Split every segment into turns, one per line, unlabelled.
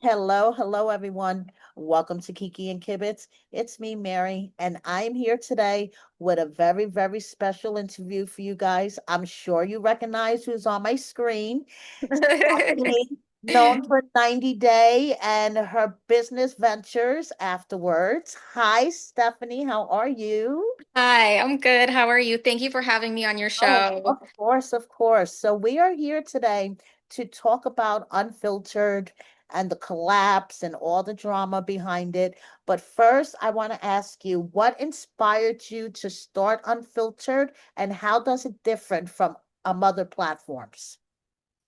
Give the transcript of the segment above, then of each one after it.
Hello, everyone. Welcome to Kiki and Kibitz. It's me, Mary, and I'm here today with a very special interview for you guys. I'm sure you recognize who's on my screen. Stephanie, known for 90 Day and her business ventures afterwards. Hi, Stephanie. How are you?
Hi, I'm good. How are you? Thank you for having me on your
Oh,
show.
of course, of course. So we are here today to talk about Unfiltered and the collapse and all the drama behind it. But first, I want to ask you, what inspired you to start Unfiltered and how does it differ from other platforms?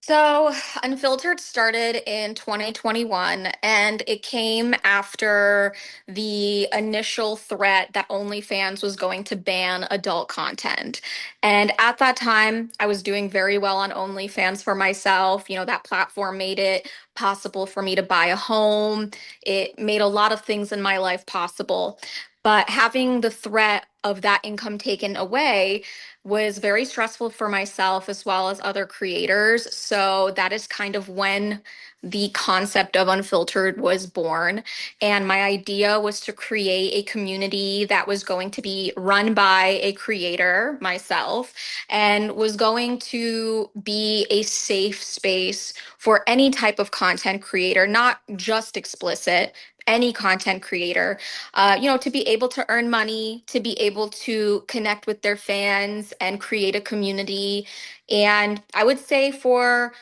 So, Unfiltered started in 2021, and it came after the initial threat that OnlyFans was going to ban adult content. And at that time, I was doing very well on OnlyFans for myself. That platform made it possible for me to buy a home. It made a lot of things in my life possible. But having the threat of that income taken away was very stressful for myself as well as other creators. So that is kind of when the concept of Unfiltered was born. And my idea was to create a community that was going to be run by a creator, myself, and was going to be a safe space for any type of content creator, not just explicit. Any content creator, to be able to earn money, to be able to connect with their fans and create a community. And I would say for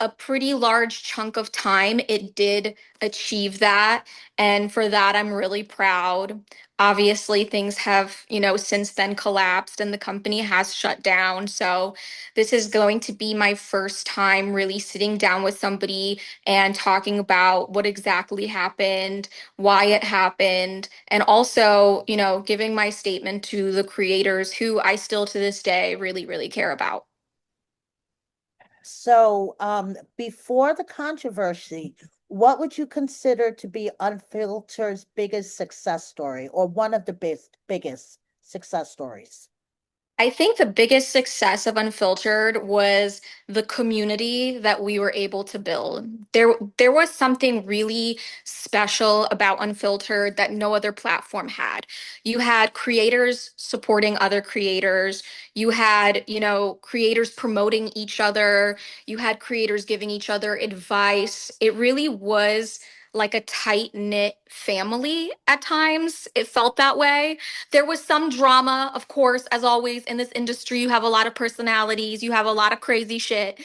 a pretty large chunk of time, it did achieve that. And for that, I'm really proud. Obviously, things have, since then collapsed and the company has shut down. So, this is going to be my first time really sitting down with somebody and talking about what exactly happened, why it happened, and also, giving my statement to the creators who I still to this day really care about.
So, before the controversy, what would you consider to be Unfiltered's biggest success story or one of the biggest success stories?
I think the biggest success of Unfiltered was the community that we were able to build. There was something really special about Unfiltered that no other platform had. You had creators supporting other creators. You had, creators promoting each other. You had creators giving each other advice. It really was like a tight-knit family at times. It felt that way. There was some drama, of course, as always in this industry. You have a lot of personalities, you have a lot of crazy shit,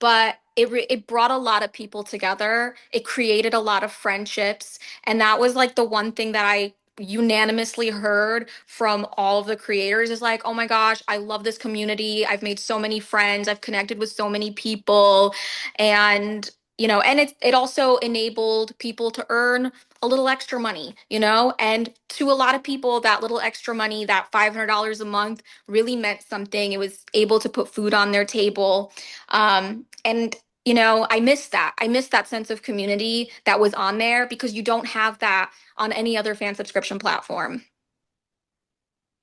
but it brought a lot of people together. It created a lot of friendships, and that was like the one thing that I unanimously heard from all of the creators is like, "Oh my gosh, I love this community. I've made so many friends. I've connected with so many people." And and it also enabled people to earn a little extra money, and to a lot of people, that little extra money, that $500 a month, really meant something. It was able to put food on their table. And, I miss that. I miss that sense of community that was on there because you don't have that on any other fan subscription platform.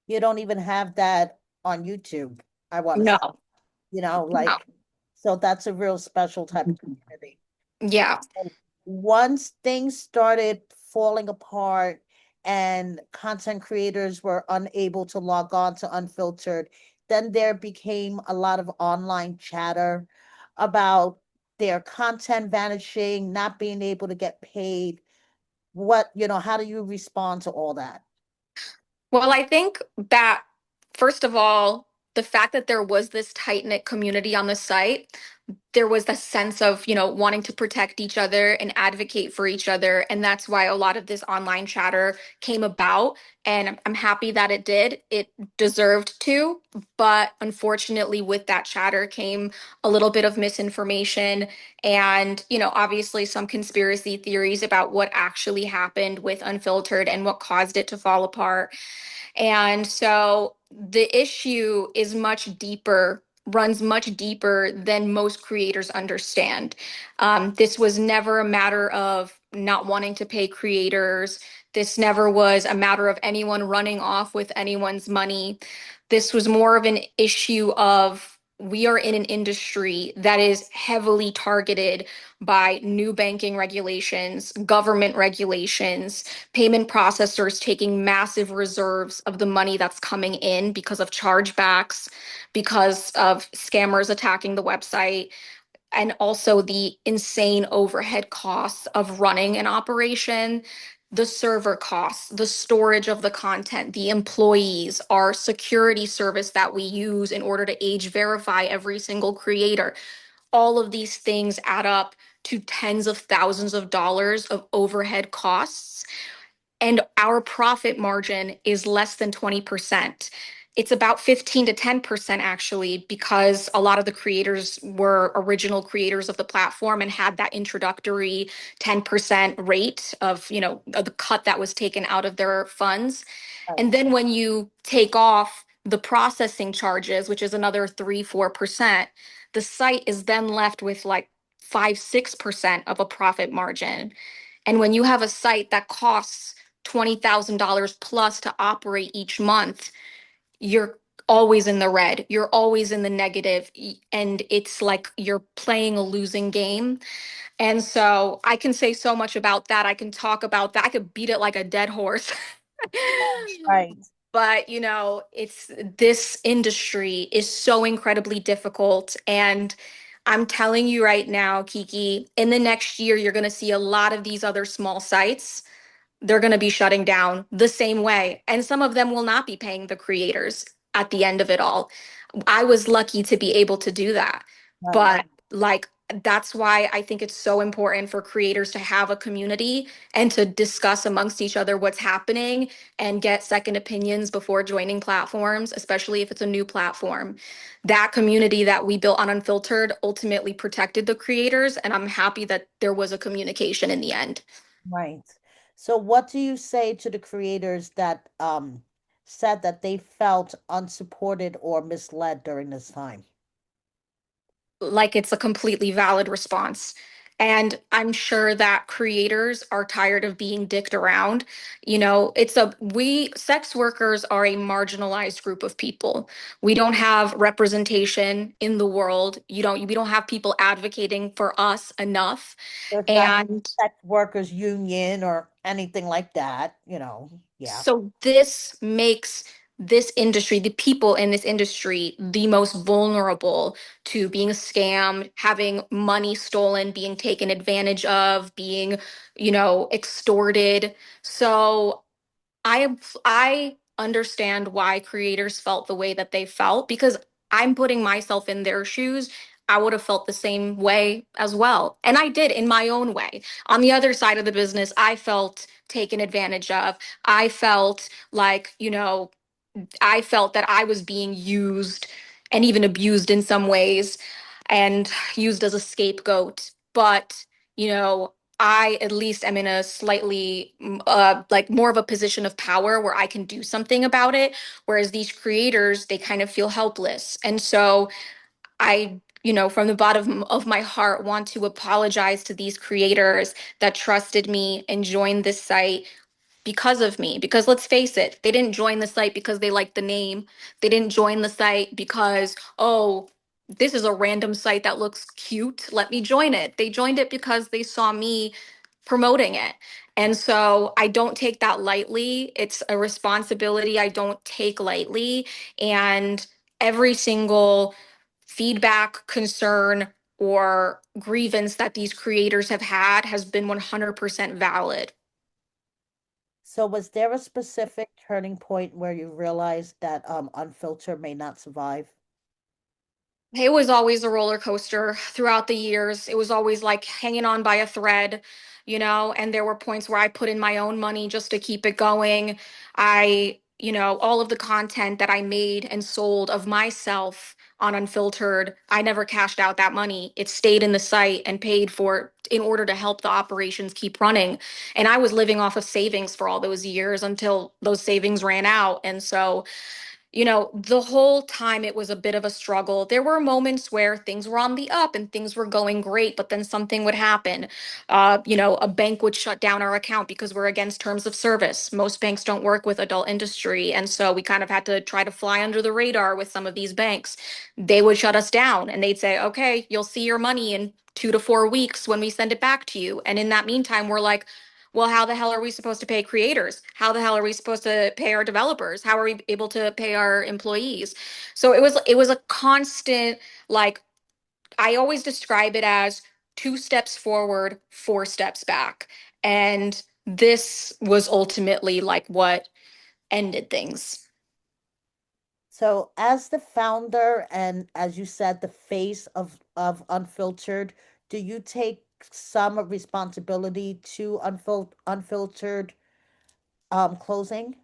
You don't even have that on YouTube, I want to
No,
say,
no.
so that's a real special type of community.
Yeah.
Once things started falling apart and content creators were unable to log on to Unfiltered, then there became a lot of online chatter about their content vanishing, not being able to get paid. How do you respond to all that?
Well, I think that, first of all, the fact that there was this tight-knit community on the site, there was the sense of, wanting to protect each other and advocate for each other. And that's why a lot of this online chatter came about. And I'm happy that it did. It deserved to. But unfortunately, with that chatter came a little bit of misinformation and, obviously some conspiracy theories about what actually happened with Unfiltered and what caused it to fall apart. And so the issue is much deeper, runs much deeper than most creators understand. This was never a matter of not wanting to pay creators. This never was a matter of anyone running off with anyone's money. This was more of an issue of we are in an industry that is heavily targeted by new banking regulations, government regulations, payment processors taking massive reserves of the money that's coming in because of chargebacks, because of scammers attacking the website, and also the insane overhead costs of running an operation, the server costs, the storage of the content, the employees, our security service that we use in order to age verify every single creator. All of these things add up to tens of thousands of dollars of overhead costs, and our profit margin is less than 20%. It's about 15 to 10% actually, because a lot of the creators were original creators of the platform and had that introductory 10% rate of the cut that was taken out of their funds.
Right,
And then when you take off the processing charges, which is another 3, 4%, the site is then left with like 5, 6% of a profit margin. And when you have a site that costs $20,000 plus to operate each month, you're always in the red. You're always in the negative, and it's like you're playing a losing game. And so I can say so much about that. I can talk about that. I could beat it like a dead horse.
right,
But, it's this industry is so incredibly difficult. And I'm telling you right now, Kiki, in the next year, you're going to see a lot of these other small sites, they're going to be shutting down the same way. And some of them will not be paying the creators at the end of it all. I was lucky to be able to do that.
right.
But like, that's why I think it's so important for creators to have a community and to discuss amongst each other what's happening and get second opinions before joining platforms, especially if it's a new platform. That community that we built on Unfiltered ultimately protected the creators, and I'm happy that there was a communication in the end.
Right. So what do you say to the creators that said that they felt unsupported or misled during this time?
Like it's a completely valid response. And I'm sure that creators are tired of being dicked around. Sex workers are a marginalized group of people. We don't have representation in the world. We don't have people advocating for us enough.
There's not
And
a sex workers union or anything like that, Yeah,
so this makes this industry, the people in this industry, the most vulnerable to being scammed, having money stolen, being taken advantage of, being, extorted. So I understand why creators felt the way that they felt, because I'm putting myself in their shoes. I would have felt the same way as well. And I did in my own way. On the other side of the business, I felt taken advantage of. I felt like, I felt that I was being used and even abused in some ways and used as a scapegoat. But, you know, I at least am in a slightly like more of a position of power where I can do something about it. Whereas these creators, they kind of feel helpless. And so I, from the bottom of my heart, want to apologize to these creators that trusted me and joined this site because of me. Because let's face it, they didn't join the site because they liked the name. They didn't join the site because, oh, this is a random site that looks cute. Let me join it. They joined it because they saw me promoting it. And so I don't take that lightly. It's a responsibility I don't take lightly. And every single feedback, concern, or grievance that these creators have had has been 100% valid.
So was there a specific turning point where you realized that Unfiltered may not survive?
It was always a roller coaster throughout the years. It was always like hanging on by a thread, and there were points where I put in my own money just to keep it going. All of the content that I made and sold of myself on Unfiltered, I never cashed out that money. It stayed in the site and paid for in order to help the operations keep running. And I was living off of savings for all those years until those savings ran out. And so The whole time it was a bit of a struggle. There were moments where things were on the up and things were going great, but then something would happen. A bank would shut down our account because we're against terms of service. Most banks don't work with adult industry. And so we kind of had to try to fly under the radar with some of these banks. They would shut us down and they'd say, okay, you'll see your money in 2 to 4 weeks when we send it back to you. And in that meantime, we're like, well, how the hell are we supposed to pay creators? How the hell are we supposed to pay our developers? How are we able to pay our employees? So it was a constant, like, I always describe it as 2 steps forward, 4 steps back. And this was ultimately like what ended things.
So, as the founder and as you said, the face of Unfiltered, do you take some responsibility to Unfiltered closing?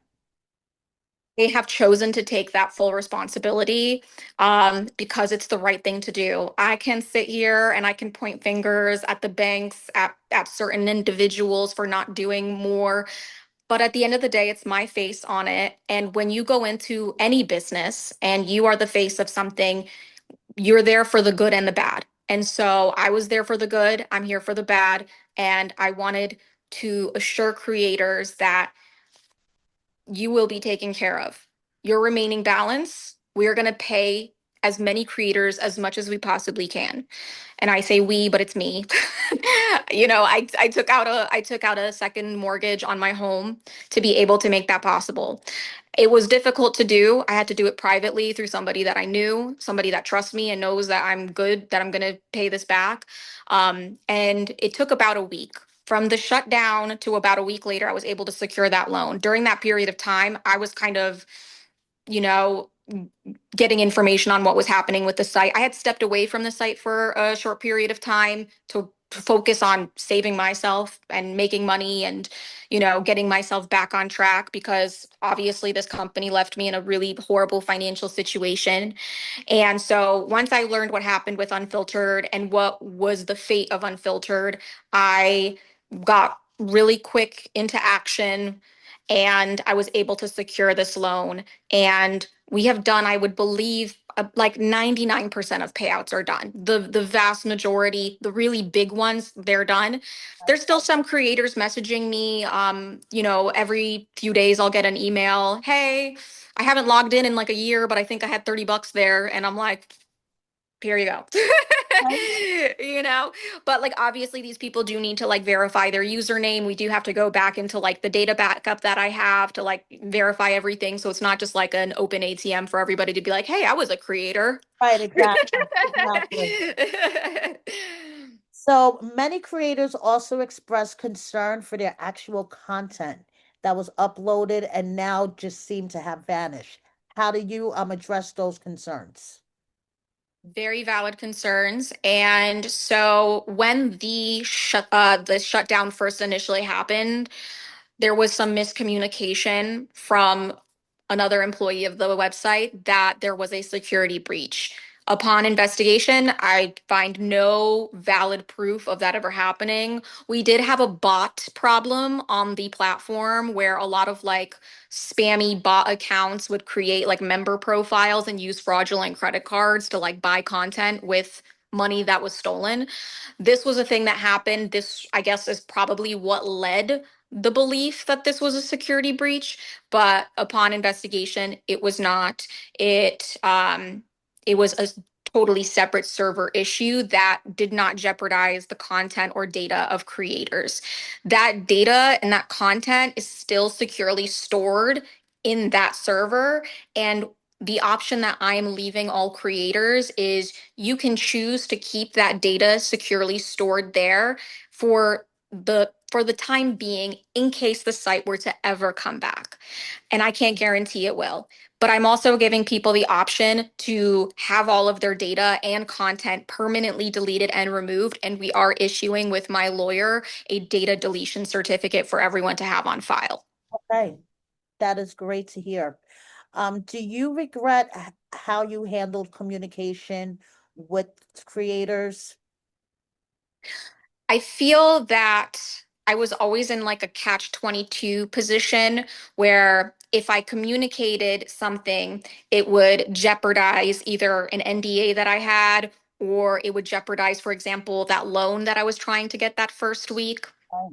They have chosen to take that full responsibility because it's the right thing to do. I can sit here and I can point fingers at the banks, at certain individuals for not doing more. But at the end of the day, it's my face on it. And when you go into any business and you are the face of something, you're there for the good and the bad. And so I was there for the good, I'm here for the bad. And I wanted to assure creators that you will be taken care of. Your remaining balance, we are going to pay as many creators as much as we possibly can. And I say we, but it's me. I took out a second mortgage on my home to be able to make that possible. It was difficult to do. I had to do it privately through somebody that I knew, somebody that trusts me and knows that I'm good, that I'm going to pay this back. And it took about a week. From the shutdown to about a week later, I was able to secure that loan. During that period of time, I was kind of, you know, getting information on what was happening with the site. I had stepped away from the site for a short period of time to focus on saving myself and making money and, getting myself back on track because obviously this company left me in a really horrible financial situation. And so once I learned what happened with Unfiltered and what was the fate of Unfiltered, I got really quick into action and I was able to secure this loan. And we have done, I would believe, like 99% of payouts are done. The vast majority, the really big ones, they're done. There's still some creators messaging me. Every few days I'll get an email. Hey, I haven't logged in like a year, but I think I had $30 there. And I'm like, here you go. you know but like obviously these people do need to like verify their username. We do have to go back into like the data backup that I have to like verify everything, so it's not just like an open ATM for everybody to be like, hey, I was a creator.
Right, exactly, exactly. So many creators also express concern for their actual content that was uploaded and now just seem to have vanished. How do you address those concerns?
Very valid concerns. And so when the shutdown first initially happened, there was some miscommunication from another employee of the website that there was a security breach. Upon investigation, I find no valid proof of that ever happening. We did have a bot problem on the platform where a lot of like spammy bot accounts would create like member profiles and use fraudulent credit cards to like buy content with money that was stolen. This was a thing that happened. This, I guess, is probably what led the belief that this was a security breach, but upon investigation, it was not. It was a totally separate server issue that did not jeopardize the content or data of creators. That data and that content is still securely stored in that server. And the option that I am leaving all creators is you can choose to keep that data securely stored there for the time being in case the site were to ever come back. And I can't guarantee it will. But I'm also giving people the option to have all of their data and content permanently deleted and removed. And we are issuing with my lawyer a data deletion certificate for everyone to have on file.
Okay, that is great to hear. Do you regret how you handled communication with creators?
I feel that I was always in like a catch 22 position where if I communicated something, it would jeopardize either an NDA that I had, or it would jeopardize, for example, that loan that I was trying to get that first week.
Right.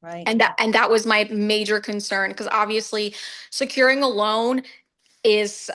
Right.
And that was my major concern, because obviously securing a loan is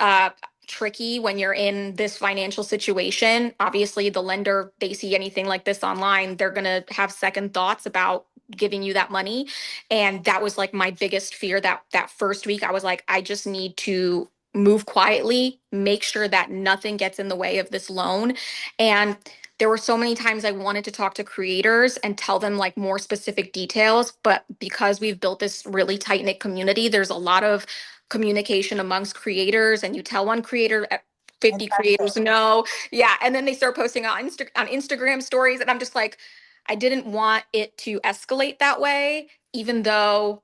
tricky when you're in this financial situation. Obviously, the lender, they see anything like this online, they're going to have second thoughts about giving you that money. And that was like my biggest fear, that first week. I was like, I just need to move quietly, make sure that nothing gets in the way of this loan. And there were so many times I wanted to talk to creators and tell them like more specific details, but because we've built this really tight knit community, there's a lot of communication amongst creators, and you tell one creator,
And
50
that's it.
creators no. Yeah, and then they start posting on Instagram stories, and I'm just like, I didn't want it to escalate that way, even though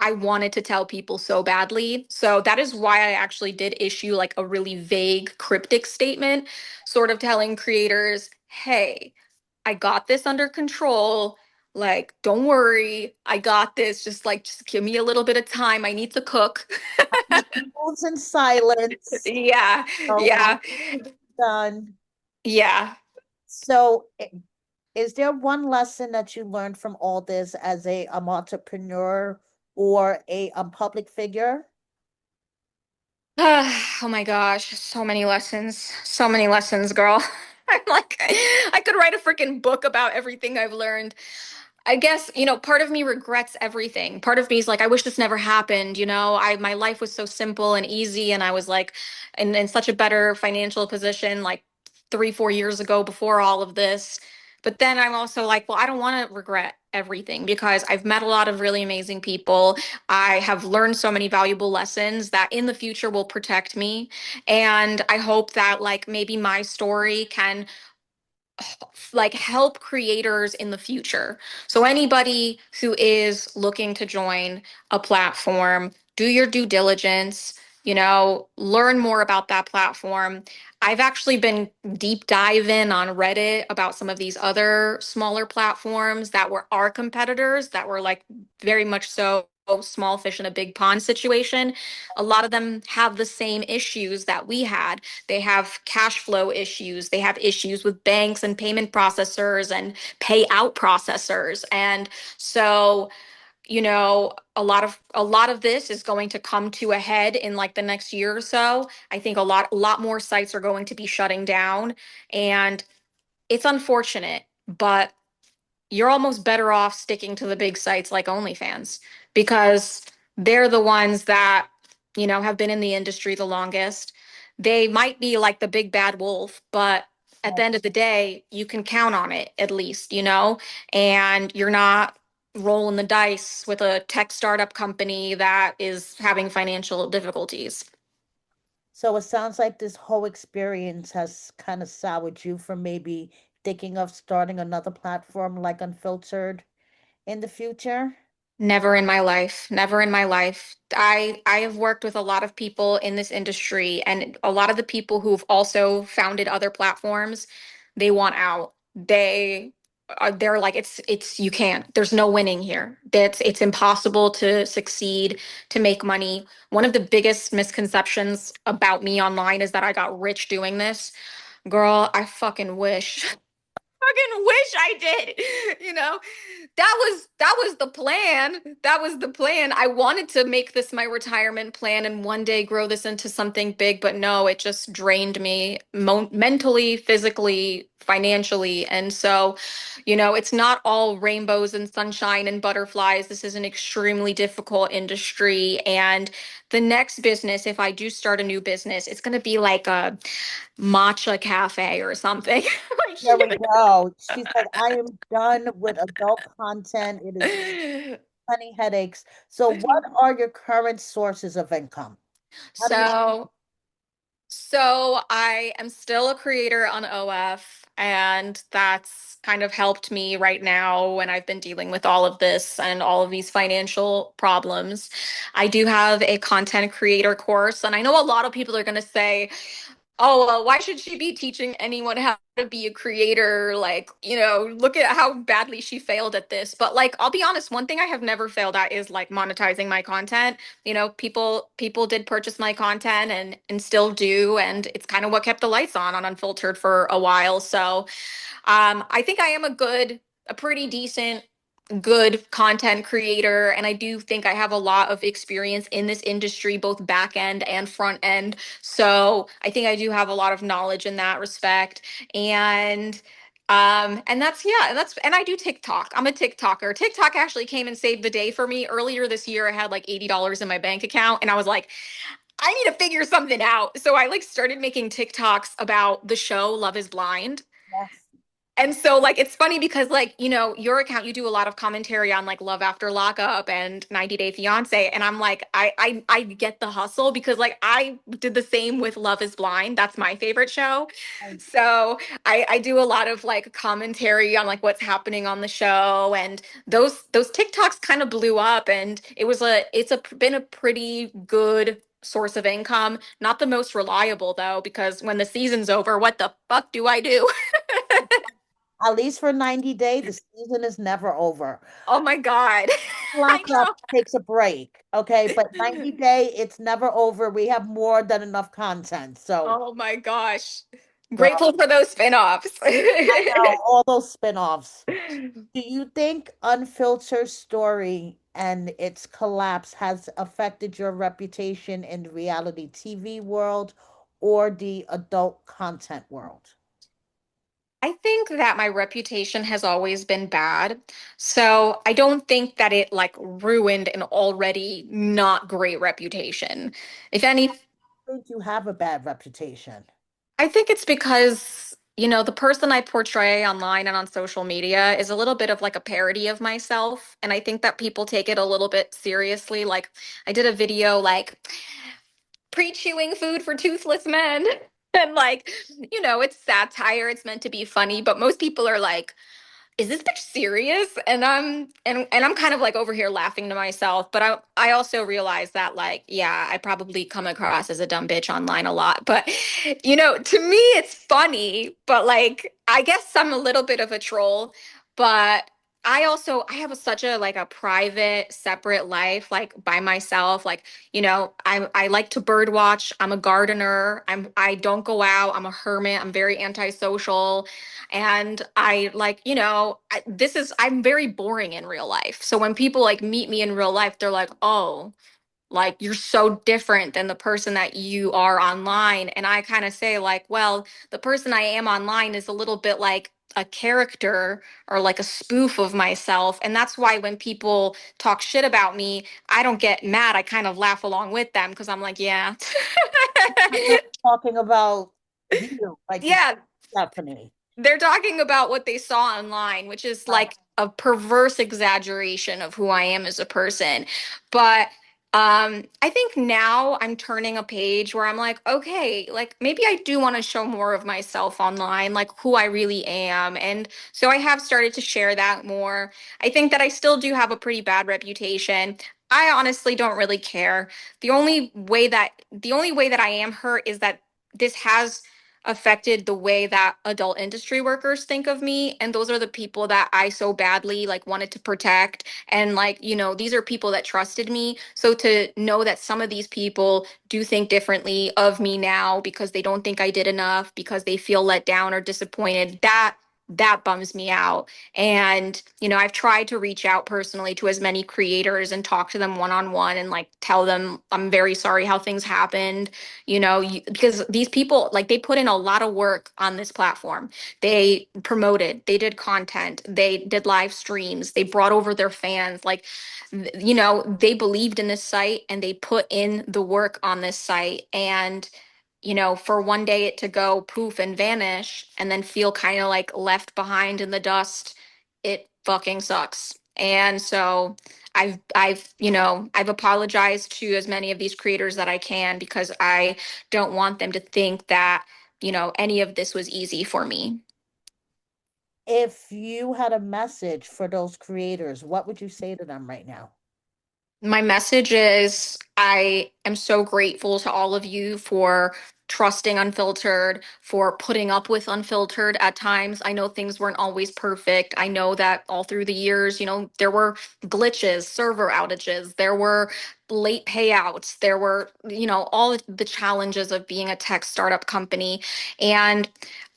I wanted to tell people so badly. So that is why I actually did issue like a really vague, cryptic statement, sort of telling creators, hey, I got this under control. Like, don't worry, I got this. Just give me a little bit of time. I need to cook.
Moves in silence.
Yeah,
Oh,
yeah,
done.
yeah.
So, is there one lesson that you learned from all this as a entrepreneur or a public figure?
Oh my gosh, so many lessons, girl. I'm like, I could write a freaking book about everything I've learned. I guess, part of me regrets everything. Part of me is like, I wish this never happened. My life was so simple and easy, and I was like in such a better financial position like 3, 4 years ago before all of this. But then I'm also like, well, I don't want to regret everything, because I've met a lot of really amazing people. I have learned so many valuable lessons that in the future will protect me. And I hope that like maybe my story can like help creators in the future. So anybody who is looking to join a platform, do your due diligence, learn more about that platform. I've actually been deep diving on Reddit about some of these other smaller platforms that were our competitors, that were like very much so small fish in a big pond situation. A lot of them have the same issues that we had. They have cash flow issues. They have issues with banks and payment processors and payout processors. And so, a lot of this is going to come to a head in like the next year or so. I think a lot more sites are going to be shutting down, and it's unfortunate, but you're almost better off sticking to the big sites like OnlyFans, because they're the ones that, have been in the industry the longest. They might be like the big bad wolf, but at the end of the day, you can count on it at least, and you're not rolling the dice with a tech startup company that is having financial difficulties.
So it sounds like this whole experience has kind of soured you from maybe thinking of starting another platform like Unfiltered in the future.
Never in my life, never in my life. I have worked with a lot of people in this industry, and a lot of the people who've also founded other platforms, they want out. They're like, it's you can't. There's no winning here. It's impossible to succeed, to make money. One of the biggest misconceptions about me online is that I got rich doing this. Girl, I fucking wish. Fucking wish I did. You know, that was the plan. That was the plan. I wanted to make this my retirement plan and one day grow this into something big, but no, it just drained me mentally, physically, financially. And so, it's not all rainbows and sunshine and butterflies. This is an extremely difficult industry. And the next business, if I do start a new business, it's going to be like a matcha cafe or something.
There we go. She said, I am done with adult content. It is plenty headaches. So what are your current sources of income? How do you
So, so I am still a creator on OF, and that's kind of helped me right now when I've been dealing with all of this and all of these financial problems. I do have a content creator course, and I know a lot of people are going to say, Oh, well, why should she be teaching anyone how to be a creator? Like, look at how badly she failed at this. But like, I'll be honest, one thing I have never failed at is like monetizing my content. People did purchase my content and still do, and it's kind of what kept the lights on Unfiltered for a while. So, I think I am a pretty decent good content creator, and I do think I have a lot of experience in this industry, both back end and front end. So I think I do have a lot of knowledge in that respect. And that's, yeah, and I do TikTok. I'm a TikToker. TikTok actually came and saved the day for me. Earlier this year I had like $80 in my bank account, and I was like, I need to figure something out. So I like started making TikToks about the show Love is Blind.
Yes.
And so like it's funny because like, your account, you do a lot of commentary on like Love After Lockup and 90 Day Fiance. And I'm like, I get the hustle because like I did the same with Love is Blind. That's my favorite show.
Right.
So I do a lot of like commentary on like what's happening on the show. And those TikToks kind of blew up, and it's been a pretty good source of income. Not the most reliable though, because when the season's over, what the fuck do I do?
At least for 90 days, the season is never over.
Oh my God. I
Lockup
know.
takes a break, okay? But 90 day, it's never over. We have more than enough content. So,
Oh my gosh.
girl,
Grateful for those spin-offs.
I know all those spin-offs. Do you think Unfiltered story and its collapse has affected your reputation in the reality TV world or the adult content world?
I think that my reputation has always been bad. So I don't think that it like ruined an already not great reputation. If any,
I think you have a bad reputation.
I think it's because, the person I portray online and on social media is a little bit of like a parody of myself. And I think that people take it a little bit seriously. Like I did a video like pre-chewing food for toothless men. And like, it's satire, it's meant to be funny, but most people are like, is this bitch serious? And I'm kind of like over here laughing to myself, but I also realize that like, yeah, I probably come across as a dumb bitch online a lot. But to me it's funny, but like I guess I'm a little bit of a troll. But I have such a like a private, separate life, like by myself. Like, I like to bird watch. I'm a gardener. I don't go out. I'm a hermit. I'm very antisocial. And I like, I'm very boring in real life. So when people like meet me in real life, they're like, oh, like you're so different than the person that you are online. And I kind of say, like, well, the person I am online is a little bit like a character or like a spoof of myself. And that's why when people talk shit about me, I don't get mad. I kind of laugh along with them because I'm like, yeah.
Like they're talking about you, like you,
Yeah,
Stephanie.
they're talking about what they saw online, which is
Right.
like a perverse exaggeration of who I am as a person. But I think now I'm turning a page where I'm like, okay, like maybe I do want to show more of myself online, like who I really am. And so I have started to share that more. I think that I still do have a pretty bad reputation. I honestly don't really care. The only way that I am hurt is that this has affected the way that adult industry workers think of me, and those are the people that I so badly like wanted to protect. And like, these are people that trusted me, so to know that some of these people do think differently of me now because they don't think I did enough, because they feel let down or disappointed, that bums me out. And I've tried to reach out personally to as many creators and talk to them one on one and like tell them I'm very sorry how things happened, because these people like they put in a lot of work on this platform. They promoted, they did content, they did live streams, they brought over their fans. Like, they believed in this site and they put in the work on this site. And for one day it to go poof and vanish and then feel kind of like left behind in the dust, it fucking sucks. And so I've apologized to as many of these creators that I can, because I don't want them to think that, any of this was easy for me.
If you had a message for those creators, what would you say to them right now?
My message is I am so grateful to all of you for trusting Unfiltered, for putting up with Unfiltered at times. I know things weren't always perfect. I know that all through the years, there were glitches, server outages, there were late payouts, there were, all the challenges of being a tech startup company. And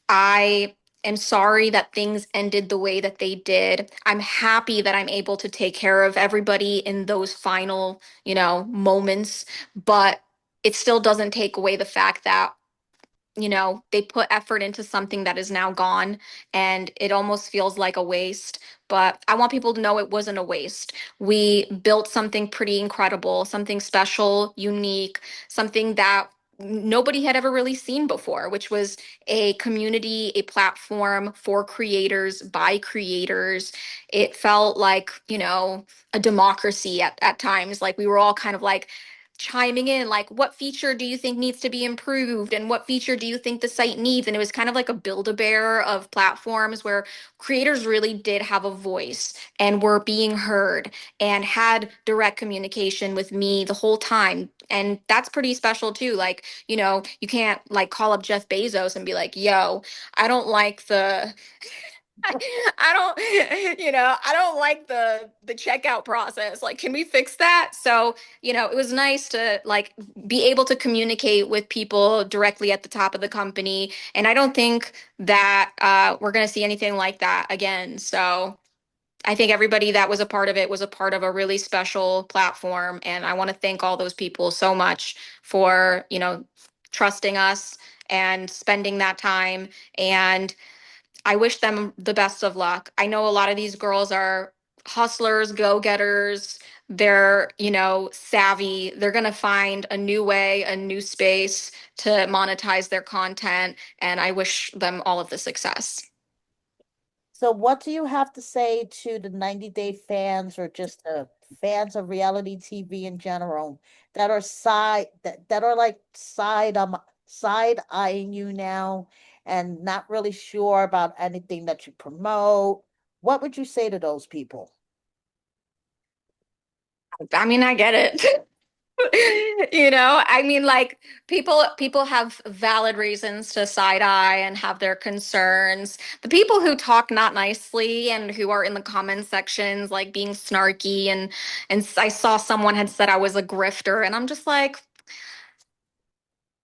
I am sorry that things ended the way that they did. I'm happy that I'm able to take care of everybody in those final, moments, but it still doesn't take away the fact that they put effort into something that is now gone and it almost feels like a waste. But I want people to know it wasn't a waste. We built something pretty incredible, something special, unique, something that nobody had ever really seen before, which was a community, a platform for creators by creators. It felt like, a democracy at times. Like we were all kind of like, chiming in like what feature do you think needs to be improved and what feature do you think the site needs, and it was kind of like a build-a-bear of platforms where creators really did have a voice and were being heard and had direct communication with me the whole time, and that's pretty special too. Like, you can't like call up Jeff Bezos and be like, yo, I don't like the I don't, I don't like the checkout process. Like, can we fix that? So, it was nice to like be able to communicate with people directly at the top of the company. And I don't think that we're going to see anything like that again. So, I think everybody that was a part of it was a part of a really special platform. And I want to thank all those people so much for, trusting us and spending that time. And I wish them the best of luck. I know a lot of these girls are hustlers, go-getters. They're, savvy. They're going to find a new way, a new space to monetize their content. And I wish them all of the success.
So what do you have to say to the 90 Day fans or just the fans of reality TV in general that are that are like side eyeing you now and not really sure about anything that you promote? What would you say to those people?
I mean, I get it. I mean, like people have valid reasons to side eye and have their concerns. The people who talk not nicely and who are in the comment sections like being snarky, and I saw someone had said I was a grifter, and I'm just like,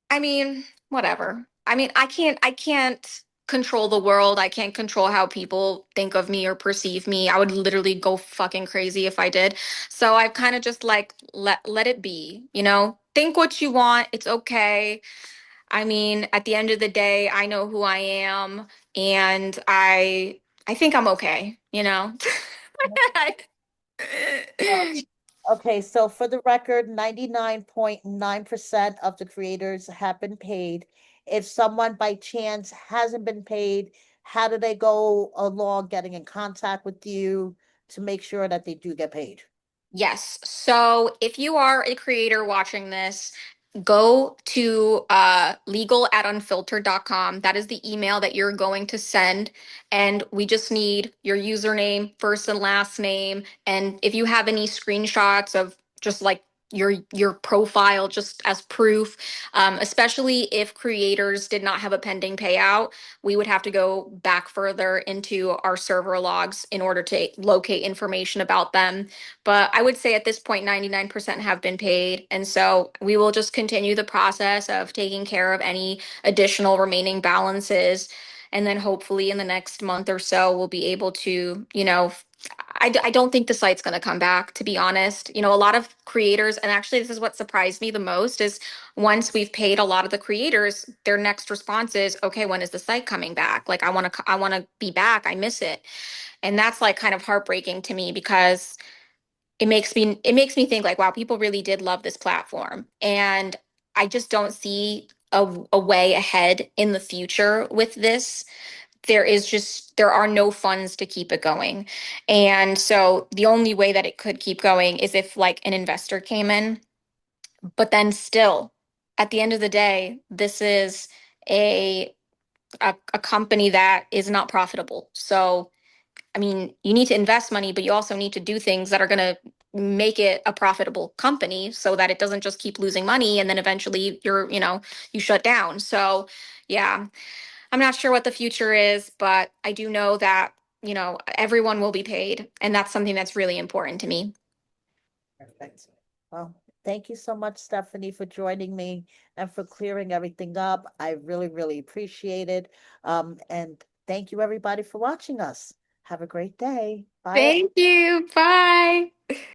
I mean, whatever. I mean, I can't control the world. I can't control how people think of me or perceive me. I would literally go fucking crazy if I did. So I've kind of just like let it be, Think what you want. It's okay. I mean, at the end of the day, I know who I am and I think I'm okay.
Okay, so for the record, 99.9% of the creators have been paid. If someone by chance hasn't been paid, how do they go along getting in contact with you to make sure that they do get paid?
Yes. So if you are a creator watching this, go to legal at unfiltered.com. That is the email that you're going to send. And we just need your username, first and last name. And if you have any screenshots of just like your profile just as proof, especially if creators did not have a pending payout, we would have to go back further into our server logs in order to locate information about them. But I would say at this point, 99% have been paid. And so we will just continue the process of taking care of any additional remaining balances. And then hopefully in the next month or so, we'll be able to, I don't think the site's going to come back, to be honest. A lot of creators, and actually, this is what surprised me the most, is once we've paid a lot of the creators, their next response is, okay, when is the site coming back? Like, I want to be back. I miss it. And that's like kind of heartbreaking to me because it makes me think like, wow, people really did love this platform. And I just don't see a way ahead in the future with this. There are no funds to keep it going. And so the only way that it could keep going is if like an investor came in. But then still, at the end of the day, this is a a company that is not profitable. So I mean, you need to invest money, but you also need to do things that are going to make it a profitable company so that it doesn't just keep losing money and then eventually you shut down. So, yeah, I'm not sure what the future is, but I do know that, everyone will be paid. And that's something that's really important to me.
Perfect. Well, thank you so much, Stephanie, for joining me and for clearing everything up. I really, really appreciate it. And thank you, everybody, for watching us. Have a great day. Bye.
Thank you. Bye.